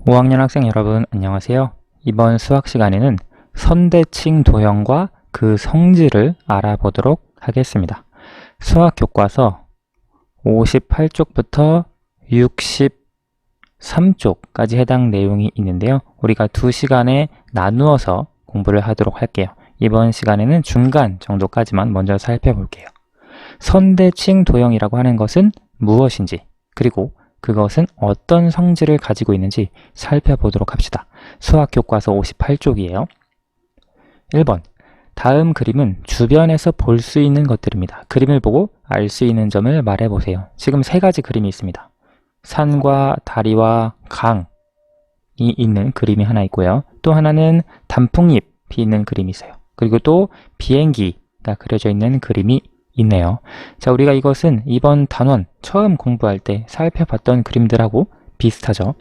5학년 학생 여러분 안녕하세요. 이번 수학 시간에는 선대칭 도형과 그 성질을 알아보도록 하겠습니다. 수학 교과서 58쪽부터 63쪽까지 해당 내용이 있는데요. 우리가 2시간에 나누어서 공부를 하도록 할게요. 이번 시간에는 중간 정도까지만 먼저 살펴볼게요. 선대칭 도형이라고 하는 것은 무엇인지, 그리고 그것은 어떤 성질을 가지고 있는지 살펴보도록 합시다. 수학 교과서 58쪽이에요. 1번. 다음 그림은 주변에서 볼 수 있는 것들입니다. 그림을 보고 알 수 있는 점을 말해보세요. 지금 3가지 그림이 있습니다. 산과 다리와 강이 있는 그림이 하나 있고요. 또 하나는 단풍잎이 있는 그림이 있어요. 그리고 또 비행기가 그려져 있는 그림이 있네요. 자, 우리가 이것은 이번 단원 처음 공부할 때 살펴봤던 그림들하고 비슷하죠.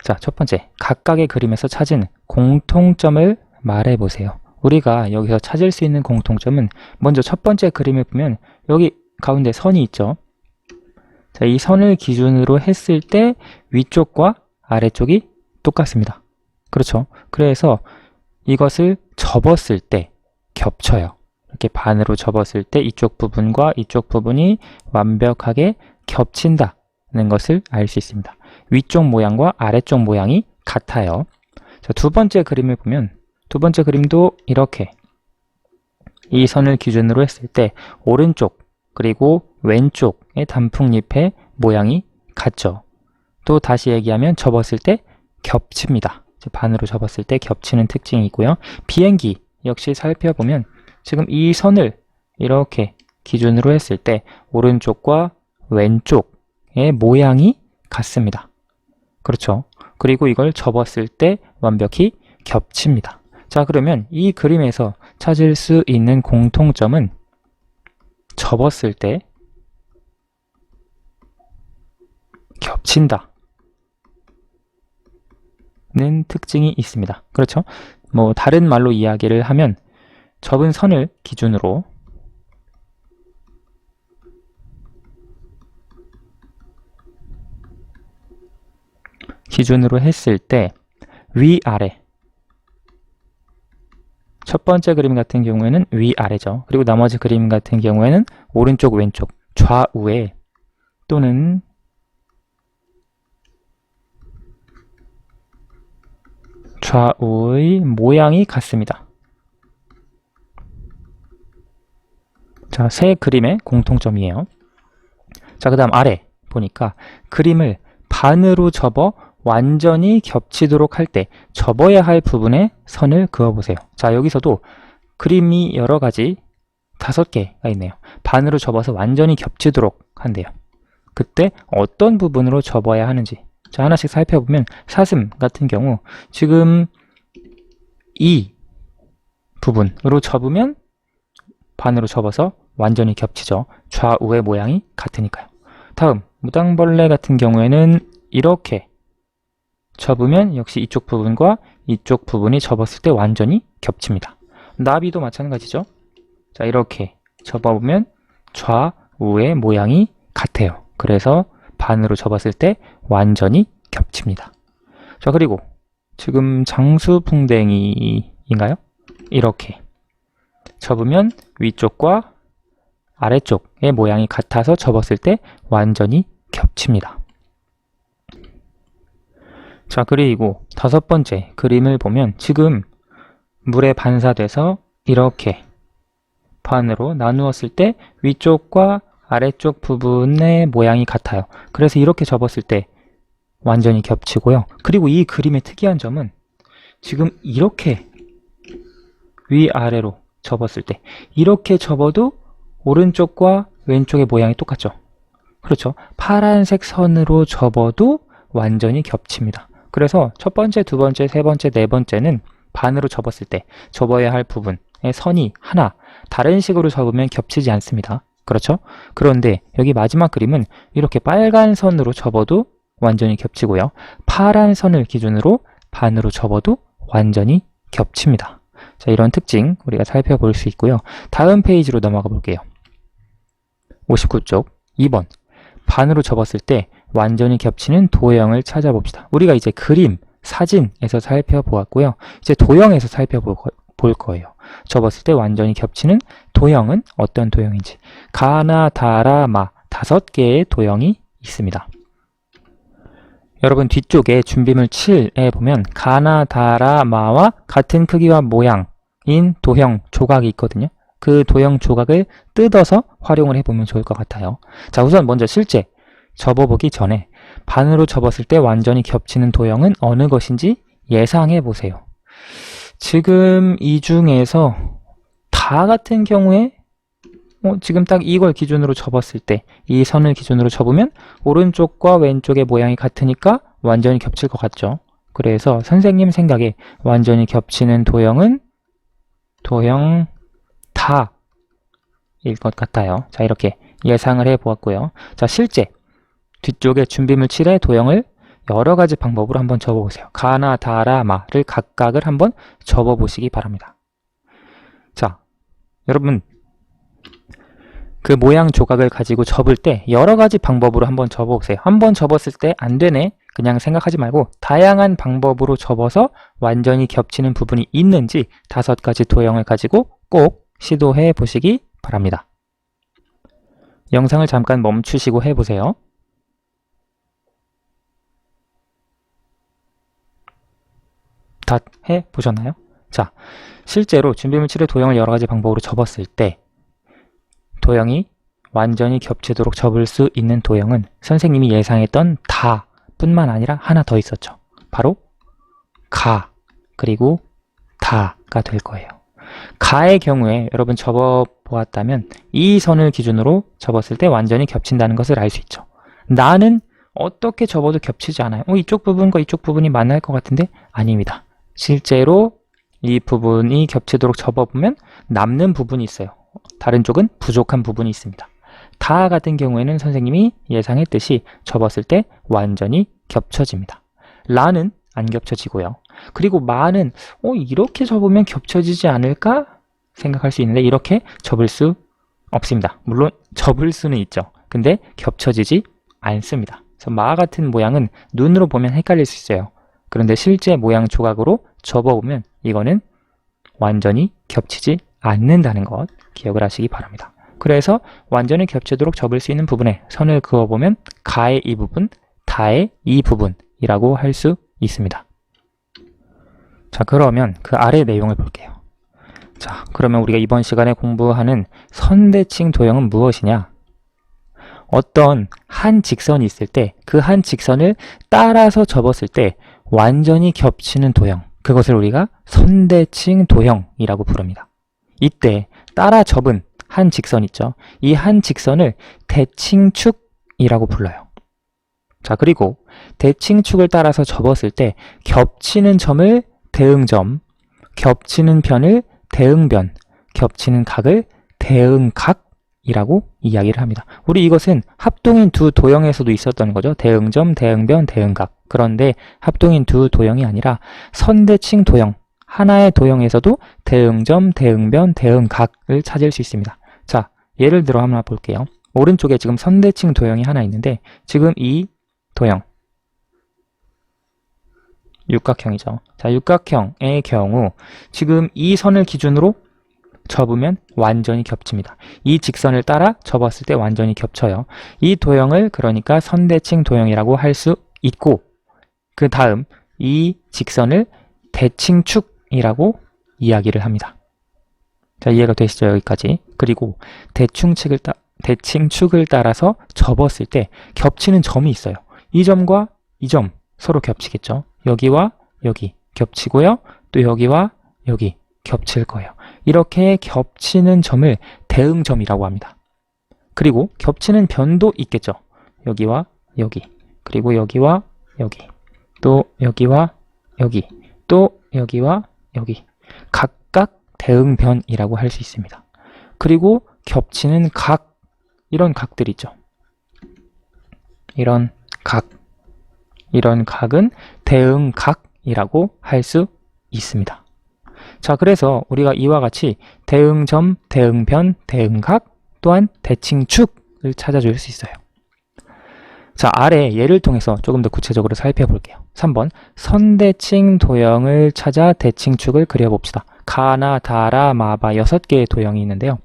자, 첫 번째, 각각의 그림에서 찾은 공통점을 말해보세요. 우리가 여기서 찾을 수 있는 공통점은 먼저 첫 번째 그림을 보면 여기 가운데 선이 있죠. 자, 이 선을 기준으로 했을 때 위쪽과 아래쪽이 똑같습니다. 그렇죠? 그래서 이것을 접었을 때 겹쳐요. 이렇게 반으로 접었을 때 이쪽 부분과 이쪽 부분이 완벽하게 겹친다는 것을 알 수 있습니다. 위쪽 모양과 아래쪽 모양이 같아요. 자, 두 번째 그림을 보면 두 번째 그림도 이렇게 이 선을 기준으로 했을 때 오른쪽 그리고 왼쪽의 단풍잎의 모양이 같죠. 또 다시 얘기하면 접었을 때 겹칩니다. 반으로 접었을 때 겹치는 특징이 있고요. 비행기 역시 살펴보면 지금 이 선을 이렇게 기준으로 했을 때 오른쪽과 왼쪽의 모양이 같습니다. 그렇죠? 그리고 이걸 접었을 때 완벽히 겹칩니다. 자, 그러면 이 그림에서 찾을 수 있는 공통점은 접었을 때 겹친다 는 특징이 있습니다. 그렇죠? 뭐 다른 말로 이야기를 하면 접은 선을 기준으로 했을 때 위아래, 첫 번째 그림 같은 경우에는 위아래죠. 그리고 나머지 그림 같은 경우에는 오른쪽 왼쪽 좌우에 또는 좌우의 모양이 같습니다. 자, 세 그림의 공통점이에요. 자, 그 다음 아래 보니까 그림을 반으로 접어 완전히 겹치도록 할 때 접어야 할 부분에 선을 그어보세요. 자, 여기서도 그림이 여러 가지 5개가 있네요. 반으로 접어서 완전히 겹치도록 한대요. 그때 어떤 부분으로 접어야 하는지, 자, 하나씩 살펴보면 사슴 같은 경우 지금 이 부분으로 접으면 반으로 접어서 완전히 겹치죠. 좌우의 모양이 같으니까요. 다음 무당벌레 같은 경우에는 이렇게 접으면 역시 이쪽 부분과 이쪽 부분이 접었을 때 완전히 겹칩니다. 나비도 마찬가지죠. 자, 이렇게 접어보면 좌우의 모양이 같아요. 그래서 반으로 접었을 때 완전히 겹칩니다. 자, 그리고 지금 장수풍뎅이인가요? 이렇게 접으면 위쪽과 아래쪽의 모양이 같아서 접었을 때 완전히 겹칩니다. 자, 그리고 5번째 그림을 보면 지금 물에 반사돼서 이렇게 반으로 나누었을 때 위쪽과 아래쪽 부분의 모양이 같아요. 그래서 이렇게 접었을 때 완전히 겹치고요. 그리고 이 그림의 특이한 점은 지금 이렇게 위아래로 접었을 때 이렇게 접어도 오른쪽과 왼쪽의 모양이 똑같죠. 그렇죠. 파란색 선으로 접어도 완전히 겹칩니다. 그래서 첫 번째, 두 번째, 세 번째, 네 번째는 반으로 접었을 때 접어야 할 부분의 선이 하나 다른 식으로 접으면 겹치지 않습니다. 그렇죠? 그런데 여기 마지막 그림은 이렇게 빨간 선으로 접어도 완전히 겹치고요. 파란 선을 기준으로 반으로 접어도 완전히 겹칩니다. 자, 이런 특징 우리가 살펴볼 수 있고요. 다음 페이지로 넘어가 볼게요. 59쪽 2번 반으로 접었을 때 완전히 겹치는 도형을 찾아봅시다. 우리가 이제 그림, 사진에서 살펴보았고요. 이제 도형에서 살펴볼 거예요. 접었을 때 완전히 겹치는 도형은 어떤 도형인지. 가나, 다라, 마 5개의 도형이 있습니다. 여러분 뒤쪽에 준비물 7에 보면 가나, 다라, 마와 같은 크기와 모양인 도형 조각이 있거든요. 그 도형 조각을 뜯어서 활용을 해보면 좋을 것 같아요. 자, 우선 먼저 실제 접어보기 전에 반으로 접었을 때 완전히 겹치는 도형은 어느 것인지 예상해 보세요. 지금 이 중에서 다 같은 경우에 지금 딱 이걸 기준으로 접었을 때 이 선을 기준으로 접으면 오른쪽과 왼쪽의 모양이 같으니까 완전히 겹칠 것 같죠. 그래서 선생님 생각에 완전히 겹치는 도형은 도형 다일 것 같아요. 자, 이렇게 예상을 해 보았고요. 자, 실제 뒤쪽에 준비물 7의 도형을 여러 가지 방법으로 한번 접어보세요. 가나, 다라, 마를 각각을 한번 접어보시기 바랍니다. 자, 여러분 그 모양 조각을 가지고 접을 때 여러 가지 방법으로 한번 접어보세요. 한번 접었을 때 안 되네 그냥 생각하지 말고 다양한 방법으로 접어서 완전히 겹치는 부분이 있는지 5가지 도형을 가지고 꼭 시도해 보시기 바랍니다. 영상을 잠깐 멈추시고 해보세요. 다 해보셨나요? 자, 실제로 준비물 7의 도형을 여러 가지 방법으로 접었을 때 도형이 완전히 겹치도록 접을 수 있는 도형은 선생님이 예상했던 다 뿐만 아니라 하나 더 있었죠. 바로 가 그리고 다가 될 거예요. 가의 경우에 여러분 접어보았다면 이 선을 기준으로 접었을 때 완전히 겹친다는 것을 알 수 있죠. 나는 어떻게 접어도 겹치지 않아요. 이쪽 부분과 이쪽 부분이 만날 것 같은데 아닙니다. 실제로 이 부분이 겹치도록 접어보면 남는 부분이 있어요. 다른 쪽은 부족한 부분이 있습니다. 다 같은 경우에는 선생님이 예상했듯이 접었을 때 완전히 겹쳐집니다. 라는 안 겹쳐지고요. 그리고 마는 이렇게 접으면 겹쳐지지 않을까 생각할 수 있는데 이렇게 접을 수 없습니다. 물론 접을 수는 있죠. 근데 겹쳐지지 않습니다. 그래서 마 같은 모양은 눈으로 보면 헷갈릴 수 있어요. 그런데 실제 모양 조각으로 접어보면 이거는 완전히 겹치지 않는다는 것 기억을 하시기 바랍니다. 그래서 완전히 겹치도록 접을 수 있는 부분에 선을 그어보면 가의 이 부분, 다의 이 부분이라고 할 수 있습니다. 자, 그러면 그 아래 내용을 볼게요. 자, 그러면 우리가 이번 시간에 공부하는 선대칭 도형은 무엇이냐? 어떤 한 직선이 있을 때 그 한 직선을 따라서 접었을 때 완전히 겹치는 도형, 그것을 우리가 선대칭 도형이라고 부릅니다. 이때 따라 접은 한 직선 있죠. 이 한 직선을 대칭축이라고 불러요. 자, 그리고 대칭축을 따라서 접었을 때 겹치는 점을 대응점, 겹치는 변을 대응변, 겹치는 각을 대응각이라고 이야기를 합니다. 우리 이것은 합동인 두 도형에서도 있었던 거죠. 대응점, 대응변, 대응각. 그런데 합동인 두 도형이 아니라 선대칭 도형, 하나의 도형에서도 대응점, 대응변, 대응각을 찾을 수 있습니다. 자, 예를 들어 한번 볼게요. 오른쪽에 지금 선대칭 도형이 하나 있는데 지금 이 도형 육각형이죠. 자, 육각형의 경우 지금 이 선을 기준으로 접으면 완전히 겹칩니다. 이 직선을 따라 접었을 때 완전히 겹쳐요. 이 도형을 그러니까 선대칭 도형이라고 할 수 있고 그 다음 이 직선을 대칭축이라고 이야기를 합니다. 자, 이해가 되시죠? 여기까지. 그리고 대칭축을 따라서 접었을 때 겹치는 점이 있어요. 이 점과 이 점 서로 겹치겠죠. 여기와 여기 겹치고요. 또 여기와 여기 겹칠 거예요. 이렇게 겹치는 점을 대응점이라고 합니다. 그리고 겹치는 변도 있겠죠. 여기와 여기, 그리고 여기와 여기, 또 여기와 여기, 또 여기와 여기. 각각 대응변이라고 할 수 있습니다. 그리고 겹치는 각, 이런 각들 있죠. 이런 각은 대응각이라고 할 수 있습니다. 자, 그래서 우리가 이와 같이 대응점, 대응변, 대응각 또한 대칭축을 찾아줄 수 있어요. 자, 아래 예를 통해서 조금 더 구체적으로 살펴볼게요. 3번 선대칭 도형을 찾아 대칭축을 그려봅시다. 가나 다라 마바 6개의 도형이 있는데요.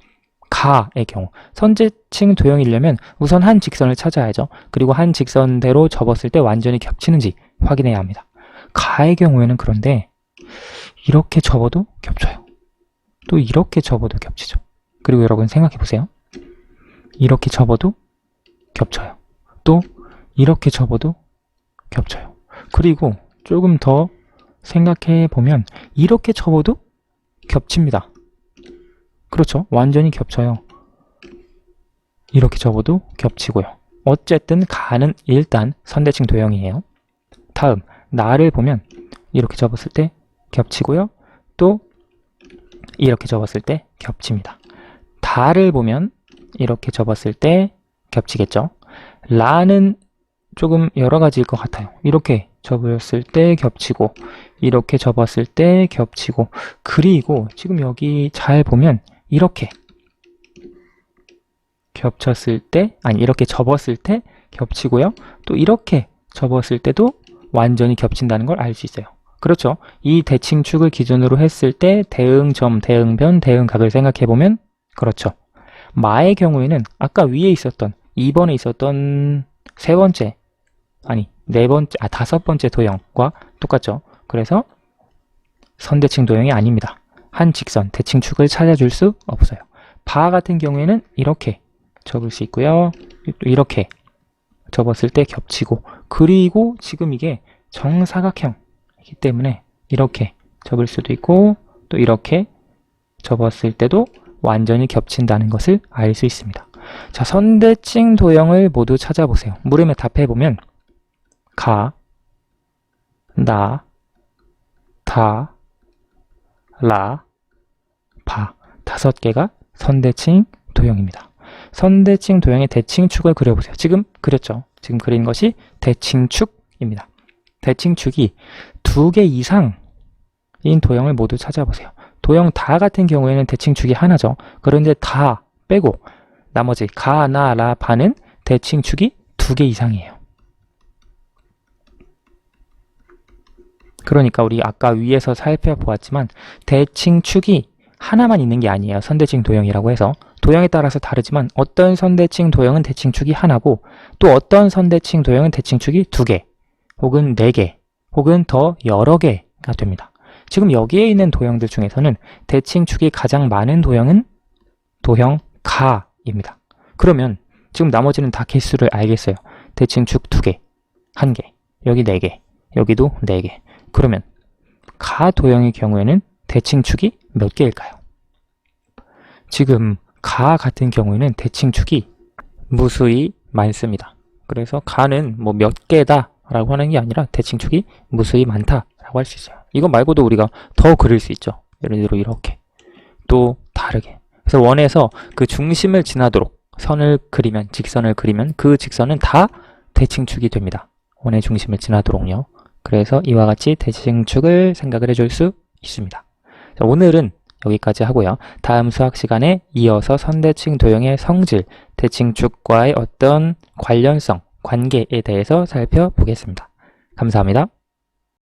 가의 경우 선대칭 도형이려면 우선 한 직선을 찾아야죠. 그리고 한 직선대로 접었을 때 완전히 겹치는지 확인해야 합니다. 가의 경우에는 그런데 이렇게 접어도 겹쳐요. 또 이렇게 접어도 겹치죠. 그리고 여러분 생각해 보세요. 이렇게 접어도 겹쳐요. 또 이렇게 접어도 겹쳐요. 그리고 조금 더 생각해 보면 이렇게 접어도 겹칩니다. 그렇죠? 완전히 겹쳐요. 이렇게 접어도 겹치고요. 어쨌든 가는 일단 선대칭 도형이에요. 다음 나를 보면 이렇게 접었을 때 겹치고요. 또 이렇게 접었을 때 겹칩니다. 다를 보면 이렇게 접었을 때 겹치겠죠. 라는 조금 여러 가지일 것 같아요. 이렇게 접었을 때 겹치고 이렇게 접었을 때 겹치고 그리고 지금 여기 잘 보면 이렇게 겹쳤을 때 아니 이렇게 접었을 때 겹치고요. 또 이렇게 접었을 때도 완전히 겹친다는 걸 알 수 있어요. 그렇죠. 이 대칭축을 기준으로 했을 때 대응점, 대응변, 대응각을 생각해보면 그렇죠. 마의 경우에는 아까 위에 있었던 2번에 있었던 세 번째 아니 네 번째 다섯 번째 도형과 똑같죠. 그래서 선대칭 도형이 아닙니다. 한 직선 대칭축을 찾아줄 수 없어요. 바 같은 경우에는 이렇게 접을 수 있고요. 또 이렇게 접었을 때 겹치고 그리고 지금 이게 정사각형이기 때문에 이렇게 접을 수도 있고 또 이렇게 접었을 때도 완전히 겹친다는 것을 알 수 있습니다. 자, 선대칭 도형을 모두 찾아보세요. 물음에 답해보면 가, 나, 다, 라, 바 5개가 선대칭 도형입니다. 선대칭 도형의 대칭축을 그려보세요. 지금 그렸죠? 지금 그린 것이 대칭축입니다. 대칭축이 2개 이상인 도형을 모두 찾아보세요. 도형 다 같은 경우에는 대칭축이 하나죠. 그런데 다 빼고 나머지 가, 나, 라, 바는 대칭축이 2개 이상이에요. 그러니까 우리 아까 위에서 살펴보았지만 대칭축이 하나만 있는 게 아니에요. 선대칭 도형이라고 해서 도형에 따라서 다르지만 어떤 선대칭 도형은 대칭축이 하나고 또 어떤 선대칭 도형은 대칭축이 2개 혹은 4개 혹은 더 여러 개가 됩니다. 지금 여기에 있는 도형들 중에서는 대칭축이 가장 많은 도형은 도형 가입니다. 그러면 지금 나머지는 다 개수를 알겠어요. 대칭축 2개, 1개, 여기 4개, 여기도 4개. 그러면 가 도형의 경우에는 대칭축이 몇 개일까요? 지금 가 같은 경우에는 대칭축이 무수히 많습니다. 그래서 가는 뭐 몇 개다 라고 하는 게 아니라 대칭축이 무수히 많다 라고 할 수 있어요. 이거 말고도 우리가 더 그릴 수 있죠. 예를 들어 이렇게 또 다르게. 그래서 원에서 그 중심을 지나도록 선을 그리면 직선을 그리면 그 직선은 다 대칭축이 됩니다. 원의 중심을 지나도록요. 그래서 이와 같이 대칭축을 생각을 해줄 수 있습니다. 자, 오늘은 여기까지 하고요. 다음 수학 시간에 이어서 선대칭 도형의 성질, 대칭축과의 어떤 관련성, 관계에 대해서 살펴보겠습니다. 감사합니다.